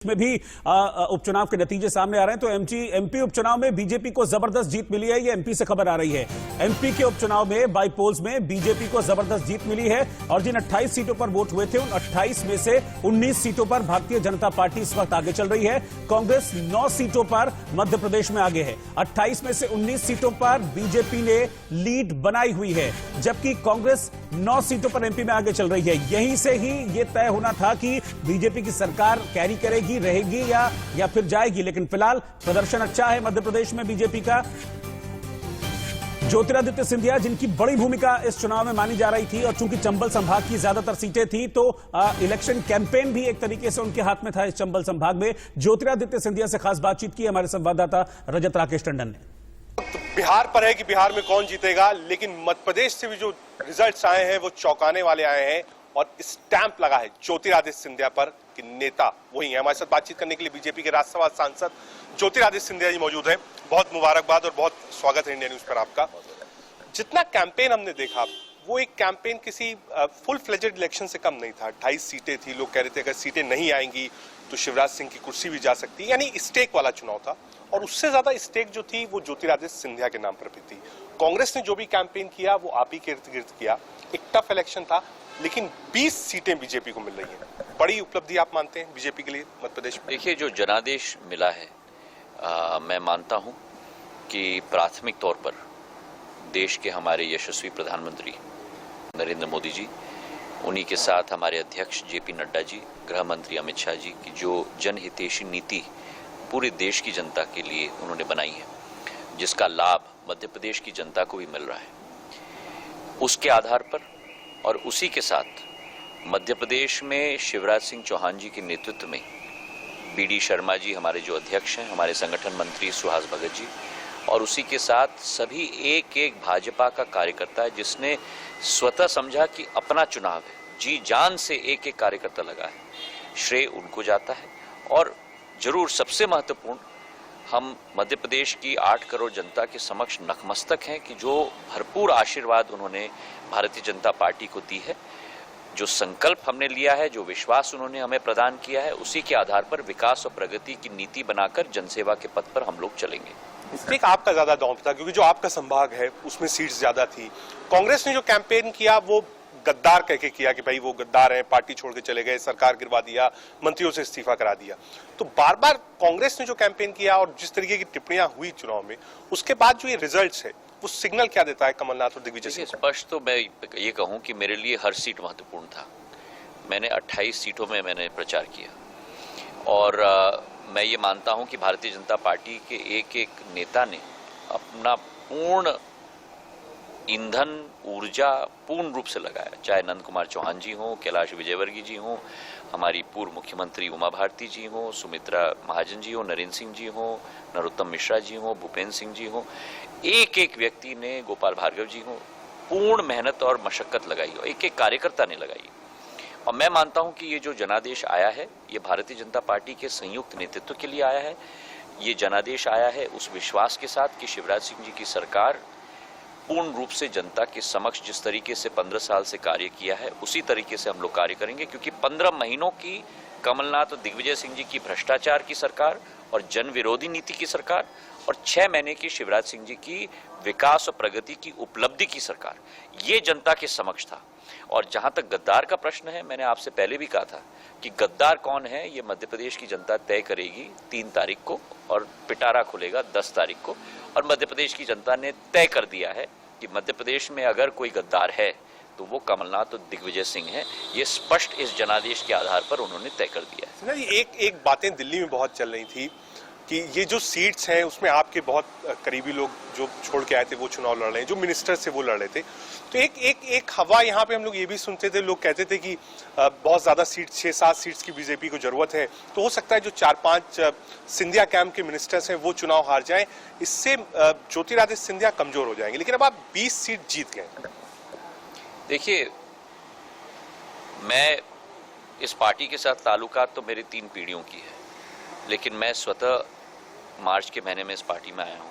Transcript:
में भी उपचुनाव के नतीजे सामने आ रहे हैं। तो एमपी उपचुनाव में बीजेपी को जबरदस्त जीत मिली है। ये एमपी से खबर आ रही है। एमपी के उपचुनाव में बाई पोल्स में बीजेपी को जबरदस्त जीत मिली है और जिन 28 सीटों पर वोट हुए थे उन 28 में से 19 सीटों पर भारतीय जनता पार्टी इस वक्त आगे चल रही है। कांग्रेस 9 सीटों पर मध्य प्रदेश में आगे है। 28 में से 19 सीटों पर बीजेपी ने लीड बनाई हुई है, जबकि कांग्रेस 9 सीटों पर एमपी में आगे चल रही है। यहीं से ही यह तय होना था कि बीजेपी की सरकार कैरी करेगी, रहेगी या फिर जाएगी। लेकिन फिलहाल प्रदर्शन अच्छा है मध्य प्रदेश में बीजेपी का। ज्योतिरादित्य सिंधिया, जिनकी बड़ी भूमिका इस चुनाव में मानी जा रही थी और चूंकि चंबल संभाग की ज्यादातर सीटें थी तो इलेक्शन कैंपेन भी एक तरीके से उनके हाथ में था इस चंबल संभाग में। ज्योतिरादित्य सिंधिया से खास बातचीत की हमारे संवाददाता रजत राकेश टंडन ने। बिहार पर है कि बिहार में कौन जीतेगा, लेकिन मध्य प्रदेश से भी जो रिजल्ट्स आए हैं वो चौंकाने वाले आए हैं और स्टैंप लगा है ज्योतिरादित्य सिंधिया पर कि नेता वही है। हमारे साथ बातचीत करने के लिए बीजेपी के राज्यसभा सांसद ज्योतिरादित्य सिंधिया जी मौजूद हैं। बहुत मुबारकबाद और बहुत स्वागत है इंडिया न्यूज पर आपका। जितना कैंपेन हमने देखा वो एक कैंपेन किसी फुल फ्लेजेड इलेक्शन से कम नहीं था। 28 सीटें थी, लोग कह रहे थे अगर सीटें नहीं आएंगी तो शिवराज सिंह की कुर्सी भी जा सकती है, यानी स्टेक वाला चुनाव था। और उससे ज्यादा स्टेक जो थी वो ज्योतिरादित्य सिंधिया के नाम पर भी थी। कांग्रेस ने जो भी कैंपेन किया वो आप ही के इर्द गिर्द किया। एक टफ इलेक्शन था, लेकिन 20 सीटें बीजेपी को मिल रही हैं। बड़ी उपलब्धि आप मानते हैं बीजेपी के लिए मध्य प्रदेश में? देखिए, जो जनादेश मिला है मैं मानता हूं कि प्राथमिक तौर पर देश के हमारे यशस्वी प्रधानमंत्री नरेंद्र मोदी जी, उन्हीं के साथ हमारे अध्यक्ष जेपी नड्डा जी, गृह मंत्री अमित शाह जी की जो जनहितैषी नीति पूरे देश की जनता के लिए उन्होंने बनाई है, जिसका लाभ मध्य प्रदेश की जनता को भी मिल रहा है, उसके आधार पर और उसी के साथ मध्य प्रदेश में शिवराज सिंह चौहान जी के नेतृत्व में बीडी शर्मा जी हमारे जो अध्यक्ष हैं, हमारे संगठन मंत्री सुहास भगत जी, और उसी के साथ सभी एक एक भाजपा का कार्यकर्ता है जिसने स्वतः समझा कि अपना चुनाव है, जी जान से एक एक कार्यकर्ता लगा है, श्रेय उनको जाता है। और जरूर सबसे महत्वपूर्ण, हम मध्य प्रदेश की 8 करोड़ जनता के समक्ष नतमस्तक हैं कि जो भरपूर आशीर्वाद उन्होंने भारतीय जनता पार्टी को दी है, जो संकल्प हमने लिया है, जो विश्वास उन्होंने हमें प्रदान किया है, उसी के आधार पर विकास और प्रगति की नीति बनाकर जनसेवा के पथ पर हम लोग चलेंगे। स्टेक आपका ज्यादा दांव था क्योंकि जो आपका संभाग है उसमें सीट्स ज्यादा थी। कांग्रेस ने जो कैंपेन किया वो गद्दार कह के किया कि भाई वो गद्दार हैं, पार्टी छोड़ के चले गए, सरकार गिरवा दिया, मंत्रियों से इस्तीफा करा दिया। तो बार बार कांग्रेस ने जो कैंपेन किया और जिस तरीके की टिप्पणियां हुई चुनाव में, उसके बाद जो ये रिजल्ट्स है वो सिग्नल क्या देता है कमलनाथ और दिग्विजय सिंह? स्पष्ट तो मैं ये कहूं कि मेरे लिए हर सीट महत्वपूर्ण था। मैंने 28 सीटों में मैंने प्रचार किया और मैं ये मानता हूं कि भारतीय जनता पार्टी के एक एक नेता ने अपना पूर्ण ईंधन, ऊर्जा पूर्ण रूप से लगाया, चाहे नंद कुमार चौहान जी हों, कैलाश विजयवर्गीय जी हों, हमारी पूर्व मुख्यमंत्री उमा भारती जी हों, सुमित्रा महाजन जी हों, नरेंद्र सिंह जी हों, नरोत्तम मिश्रा जी हों, भूपेंद्र सिंह जी हों, एक एक व्यक्ति ने, गोपाल भार्गव जी हों, पूर्ण मेहनत और मशक्कत लगाई हो, एक एक कार्यकर्ता ने लगाई। और मैं मानता हूं कि ये जो जनादेश आया है ये भारतीय जनता पार्टी के संयुक्त नेतृत्व के लिए आया है। ये जनादेश आया है उस विश्वास के साथ कि शिवराज सिंह जी की सरकार पूर्ण रूप से जनता के समक्ष जिस तरीके से 15 साल से कार्य किया है उसी तरीके से हम लोग कार्य करेंगे, क्योंकि 15 महीनों की कमलनाथ और दिग्विजय सिंह जी की भ्रष्टाचार की सरकार और जन विरोधी नीति की सरकार और 6 महीने की शिवराज सिंह जी की विकास और प्रगति की उपलब्धि की सरकार, ये जनता के समक्ष था। और जहां तक गद्दार का प्रश्न है, मैंने आपसे पहले भी कहा था कि गद्दार कौन है ये मध्य प्रदेश की जनता तय करेगी 3 तारीख को, और पिटारा खुलेगा 10 तारीख को। और मध्य प्रदेश की जनता ने तय कर दिया है कि मध्य प्रदेश में अगर कोई गद्दार है तो वो कमलनाथ और दिग्विजय सिंह है। ये स्पष्ट इस जनादेश के आधार पर उन्होंने तय कर दिया है। एक बातें दिल्ली में बहुत चल रही थी कि ये जो सीट्स हैं उसमें आपके बहुत करीबी लोग जो छोड़ के आए थे वो चुनाव लड़ रहे हैं, जो मिनिस्टर से वो लड़ रहे थे। तो एक हवा यहाँ पे हम लोग ये भी सुनते थे, लोग कहते थे कि बहुत ज्यादा सीट, 6-7 सीट्स की बीजेपी को जरूरत है, तो हो सकता है जो 4-5 सिंधिया कैंप के मिनिस्टर्स हैं वो चुनाव हार जाएं, इससे ज्योतिरादित्य सिंधिया कमजोर हो जाएंगे। लेकिन अब आप 20 सीट जीत गए। देखिए, मैं इस पार्टी के साथ ताल्लुकात तो मेरी 3 पीढ़ियों की है, लेकिन मैं स्वतः मार्च के महीने में इस पार्टी में आया हूँ